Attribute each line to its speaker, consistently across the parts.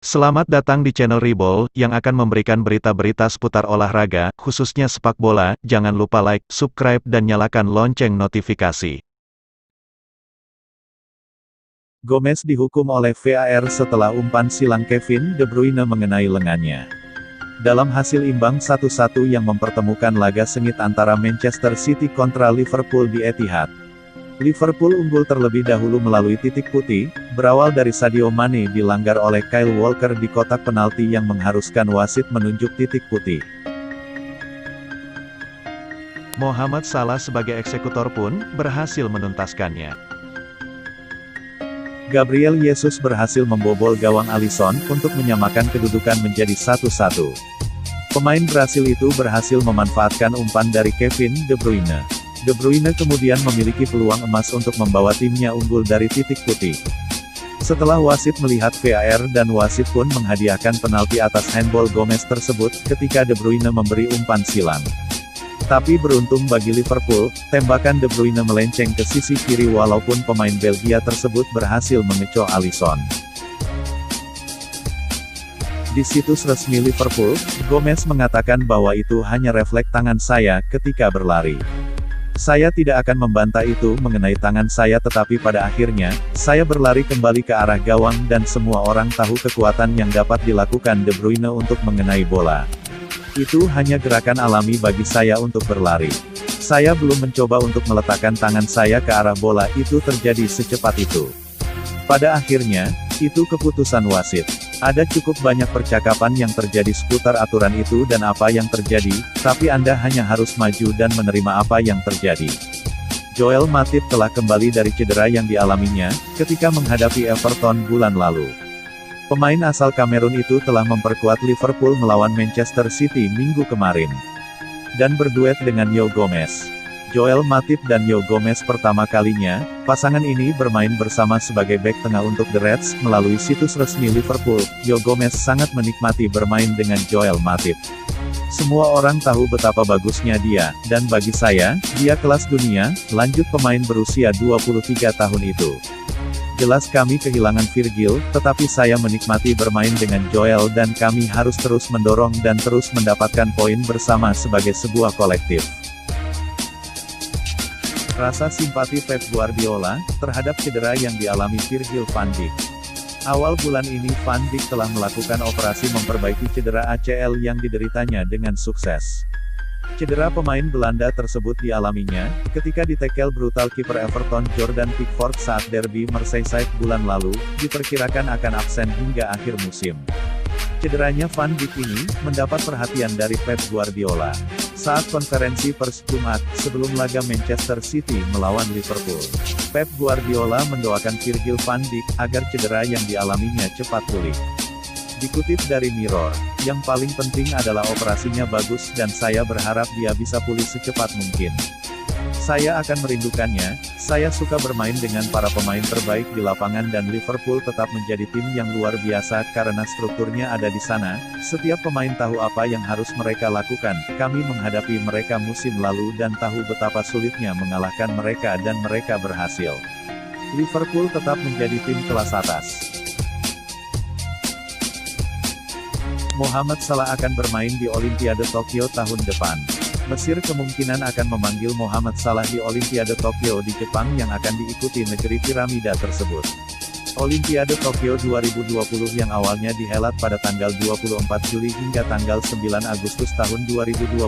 Speaker 1: Selamat datang di channel Ribol, yang akan memberikan berita-berita seputar olahraga, khususnya sepak bola. Jangan lupa like, subscribe dan nyalakan lonceng notifikasi.
Speaker 2: Gomez dihukum oleh VAR setelah umpan silang Kevin De Bruyne mengenai lengannya. Dalam hasil imbang 1-1 yang mempertemukan laga sengit antara Manchester City kontra Liverpool di Etihad, Liverpool unggul terlebih dahulu melalui titik putih, berawal dari Sadio Mane dilanggar oleh Kyle Walker di kotak penalti yang mengharuskan wasit menunjuk titik putih.
Speaker 1: Mohamed Salah sebagai eksekutor pun, berhasil menuntaskannya.
Speaker 2: Gabriel Jesus berhasil membobol gawang Alisson untuk menyamakan kedudukan menjadi 1-1. Pemain Brasil itu berhasil memanfaatkan umpan dari Kevin De Bruyne. De Bruyne kemudian memiliki peluang emas untuk membawa timnya unggul dari titik putih. Setelah wasit melihat VAR dan wasit pun menghadiahkan penalti atas handball Gomez tersebut, ketika De Bruyne memberi umpan silang. Tapi beruntung bagi Liverpool, tembakan De Bruyne melenceng ke sisi kiri walaupun pemain Belgia tersebut berhasil mengecoh Alisson. Di situs resmi Liverpool, Gomez mengatakan bahwa itu hanya refleks tangan saya ketika berlari. Saya tidak akan membantah itu mengenai tangan saya, tetapi pada akhirnya, saya berlari kembali ke arah gawang dan semua orang tahu kekuatan yang dapat dilakukan De Bruyne untuk mengenai bola. Itu hanya gerakan alami bagi saya untuk berlari. Saya belum mencoba untuk meletakkan tangan saya ke arah bola, itu terjadi secepat itu. Pada akhirnya, itu keputusan wasit. Ada cukup banyak percakapan yang terjadi seputar aturan itu dan apa yang terjadi, tapi Anda hanya harus maju dan menerima apa yang terjadi. Joel Matip telah kembali dari cedera yang dialaminya, ketika menghadapi Everton bulan lalu. Pemain asal Kamerun itu telah memperkuat Liverpool melawan Manchester City minggu kemarin, dan berduet dengan Joe Gomez. Joel Matip dan Joe Gomez pertama kalinya, pasangan ini bermain bersama sebagai bek tengah untuk The Reds. Melalui situs resmi Liverpool, Joe Gomez sangat menikmati bermain dengan Joel Matip. Semua orang tahu betapa bagusnya dia, dan bagi saya, dia kelas dunia, lanjut pemain berusia 23 tahun itu. Jelas kami kehilangan Virgil, tetapi saya menikmati bermain dengan Joel dan kami harus terus mendorong dan terus mendapatkan poin bersama sebagai sebuah kolektif. Rasa simpati Pep Guardiola terhadap cedera yang dialami Virgil van Dijk. Awal bulan ini Van Dijk telah melakukan operasi memperbaiki cedera ACL yang dideritanya dengan sukses. Cedera pemain Belanda tersebut dialaminya ketika ditekel brutal kiper Everton Jordan Pickford saat derby Merseyside bulan lalu, diperkirakan akan absen hingga akhir musim. Cederanya Van Dijk ini mendapat perhatian dari Pep Guardiola saat konferensi pers Jumat sebelum laga Manchester City melawan Liverpool. Pep Guardiola mendoakan Virgil van Dijk agar cedera yang dialaminya cepat pulih. Dikutip dari Mirror, yang paling penting adalah operasinya bagus dan saya berharap dia bisa pulih secepat mungkin. Saya akan merindukannya. Saya suka bermain dengan para pemain terbaik di lapangan dan Liverpool tetap menjadi tim yang luar biasa karena strukturnya ada di sana. Setiap pemain tahu apa yang harus mereka lakukan. Kami menghadapi mereka musim lalu dan tahu betapa sulitnya mengalahkan mereka dan mereka berhasil. Liverpool tetap menjadi tim kelas atas. Mohamed Salah akan bermain di Olimpiade Tokyo tahun depan. Mesir kemungkinan akan memanggil Mohamed Salah di Olimpiade Tokyo di Jepang yang akan diikuti negeri piramida tersebut. Olimpiade Tokyo 2020 yang awalnya dihelat pada tanggal 24 Juli hingga tanggal 9 Agustus tahun 2020,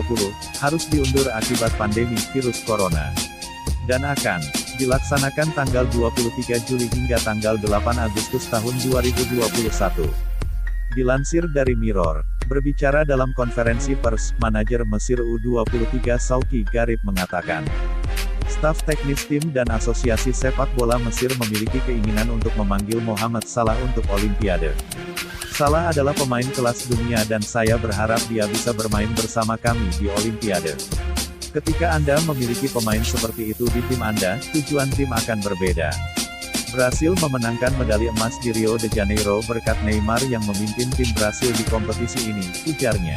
Speaker 2: harus diundur akibat pandemi virus corona. Dan akan dilaksanakan tanggal 23 Juli hingga tanggal 8 Agustus tahun 2021. Dilansir dari Mirror, berbicara dalam konferensi pers, manajer Mesir U23 Shawki Garib mengatakan, staf teknis tim dan asosiasi sepak bola Mesir memiliki keinginan untuk memanggil Mohamed Salah untuk Olimpiade. Salah adalah pemain kelas dunia dan saya berharap dia bisa bermain bersama kami di Olimpiade. Ketika Anda memiliki pemain seperti itu di tim Anda, tujuan tim akan berbeda. Brasil memenangkan medali emas di Rio de Janeiro berkat Neymar yang memimpin tim Brasil di kompetisi ini, ujarnya.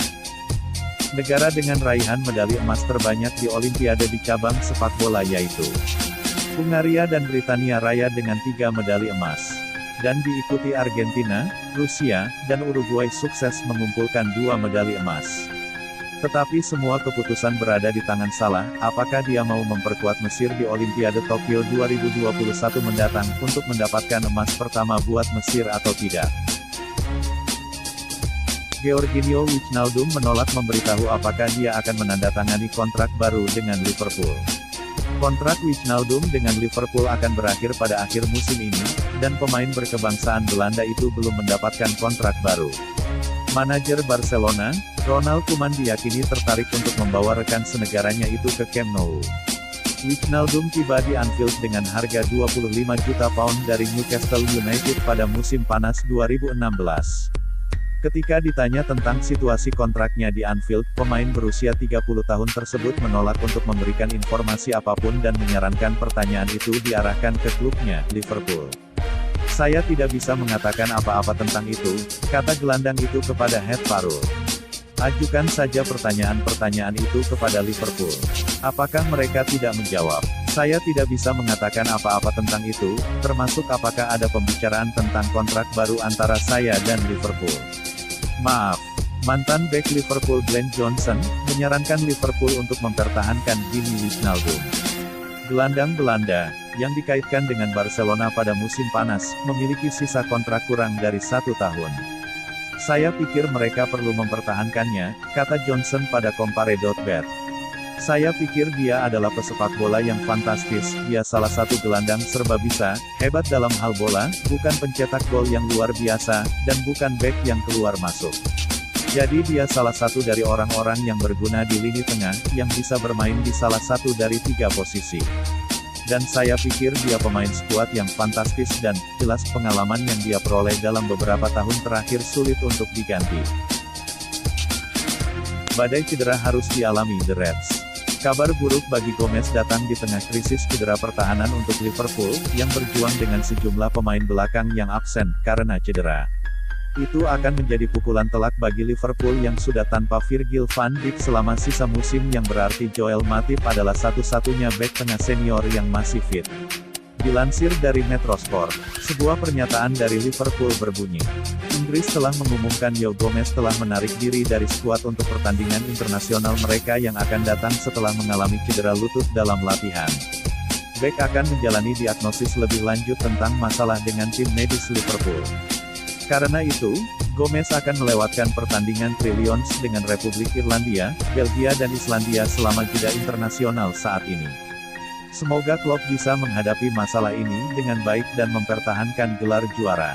Speaker 2: Negara dengan raihan medali emas terbanyak di Olimpiade di cabang sepak bola yaitu Hungaria dan Britania Raya dengan 3 medali emas. dan diikuti Argentina, Rusia, dan Uruguay sukses mengumpulkan 2 medali emas. Tetapi semua keputusan berada di tangan Salah, apakah dia mau memperkuat Mesir di Olimpiade Tokyo 2021 mendatang untuk mendapatkan emas pertama buat Mesir atau tidak. Georginio Wijnaldum menolak memberitahu apakah dia akan menandatangani kontrak baru dengan Liverpool. Kontrak Wijnaldum dengan Liverpool akan berakhir pada akhir musim ini, dan pemain berkebangsaan Belanda itu belum mendapatkan kontrak baru. Manajer Barcelona, Ronald Koeman diyakini tertarik untuk membawa rekan senegaranya itu ke Camp Nou. Wijnaldum tiba di Anfield dengan harga 25 juta pound dari Newcastle United pada musim panas 2016. Ketika ditanya tentang situasi kontraknya di Anfield, pemain berusia 30 tahun tersebut menolak untuk memberikan informasi apapun dan menyarankan pertanyaan itu diarahkan ke klubnya, Liverpool. "Saya tidak bisa mengatakan apa-apa tentang itu," kata gelandang itu kepada Head Parul. "Ajukan saja pertanyaan-pertanyaan itu kepada Liverpool. Apakah mereka tidak menjawab? Saya tidak bisa mengatakan apa-apa tentang itu, termasuk apakah ada pembicaraan tentang kontrak baru antara saya dan Liverpool. Maaf." Mantan bek Liverpool Glenn Johnson, menyarankan Liverpool untuk mempertahankan Gini Wijnaldum. Gelandang Belanda, yang dikaitkan dengan Barcelona pada musim panas, memiliki sisa kontrak kurang dari 1 tahun. "Saya pikir mereka perlu mempertahankannya," kata Johnson pada Compare.bet. "Saya pikir dia adalah pesepak bola yang fantastis, dia salah satu gelandang serba bisa, hebat dalam hal bola, bukan pencetak gol yang luar biasa, dan bukan bek yang keluar masuk. Jadi dia salah satu dari orang-orang yang berguna di lini tengah, yang bisa bermain di salah satu dari 3 posisi. Dan saya pikir dia pemain skuad yang fantastis dan, jelas pengalaman yang dia peroleh dalam beberapa tahun terakhir sulit untuk diganti." Badai cedera harus dialami The Reds. Kabar buruk bagi Gomez datang di tengah krisis cedera pertahanan untuk Liverpool, yang berjuang dengan sejumlah pemain belakang yang absen, karena cedera. Itu akan menjadi pukulan telak bagi Liverpool yang sudah tanpa Virgil van Dijk selama sisa musim, yang berarti Joel Matip adalah satu-satunya bek tengah senior yang masih fit. Dilansir dari Metrosport, sebuah pernyataan dari Liverpool berbunyi, "Inggris telah mengumumkan Joe Gomez telah menarik diri dari skuad untuk pertandingan internasional mereka yang akan datang setelah mengalami cedera lutut dalam latihan. Bek akan menjalani diagnosis lebih lanjut tentang masalah dengan tim medis Liverpool. Karena itu, Gomez akan melewatkan pertandingan Tri Lions dengan Republik Irlandia, Belgia dan Islandia selama jeda internasional saat ini. Semoga Klopp bisa menghadapi masalah ini dengan baik dan mempertahankan gelar juara."